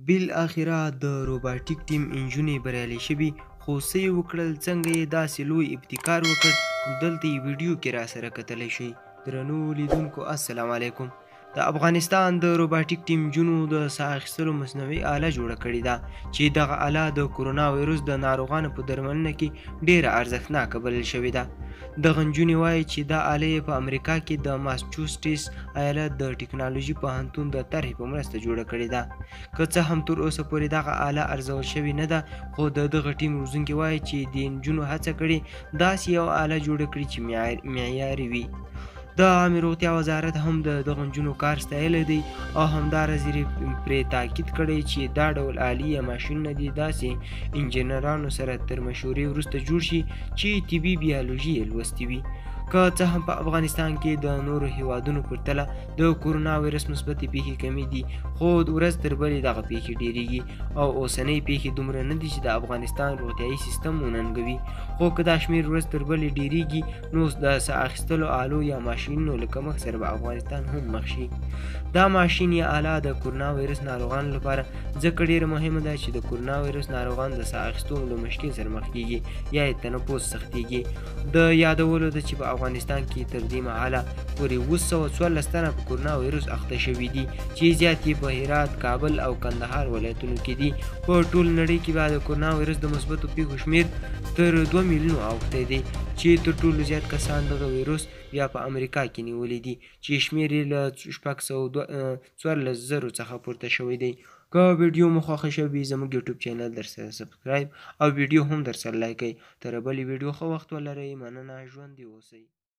بالاخره د روباټیک ټیم انجونې بریالۍ شوي، خو څه یې وکړل، څنګه یې داسې لوی ابتکار وکړ، دلته یې ویډیو کې راسره کتلی شئ. درنو لیدونکو السلام علیکم. د افغانستان د روباټیک ټیم نجونو د ساه اخیستلو مصنوعي آله جوړه کړې ده چې دغه آله د کورونا وایرس د ناروغانو په درملنه کې ډیره ارزښتناکه بلل شوې ده. دغه نجونې وایي چې دا آله یې په امریکا کې د ماسچوسټس ایالت د ټیکنالوژي پوهنتون د طرحې په مرسته جوړه کړې ده. که څه هم تر اوسه پورې دغه آله ارزول شوې نه ده، خو دغه ټیم روزونکي وایي چې دې نجونو هڅه کړې داسې یو آله جوړه کړي چې معیاري وي. د عامې روغتیا وزارت هم دغه نجونو کار ستایلی دی او همداراز یې پرې تاکید کړی چې دا ډول آلې یا ماشینونه دې داسې انجینرانو سره تر مشورې وروسته جوړ شي چې طبي بیولوژي یې لوستې وي. که څه هم په افغانستان کې د نورو هیوادونو پرتله د کورونا وایرس مثبتې پیښې کمې دي، خو ورځ تر بلې دغه پیښې ډیریږي او اوسنۍ پیښې دومره نه دي چې د افغانستان روغتیایي سیستم وننګوي. خو که دا شمېر ورځ تر بلې ډیریږي، نو د ساه اخیستلو آلو یا ماشینونو له کمښت سره به افغانستان هم مخ شي. دا ماشین یا آله د کورونا وایرس ناروغانو لپاره ځکه ډیره مهمه ده چې د کورونا وایرس ناروغان د ساه اخیستلو له مشکل سره مخ کیږي یا یې تنفس سختیږي. د یادولو ده چې په افغانستان کې تر دې مهاله پورې 714 تنه په کورونا وایرس اخته شوي دي چې زیات یې په هرات، کابل او کندهار ولایتونو کې دي. په ټول نړۍ کې به د کورونا وایرس د مثبتو پیښو شمېر تر 2 میلیونو اوښتی دی چې تر ټولو زیات کسان دغه وایرس یا په امریکا کې نیولی دي چې شمېر یې له 614,000 څخه پورته شوی دی. که ویډیو مو خوښه شوي زموږ یوټیوب چینل درسره سبسکرایب او ویډیو هم درسره لایک کړئ. تر بلې ویډیو ښه وخت ولرئ. مننه، ژوندي اوسئ.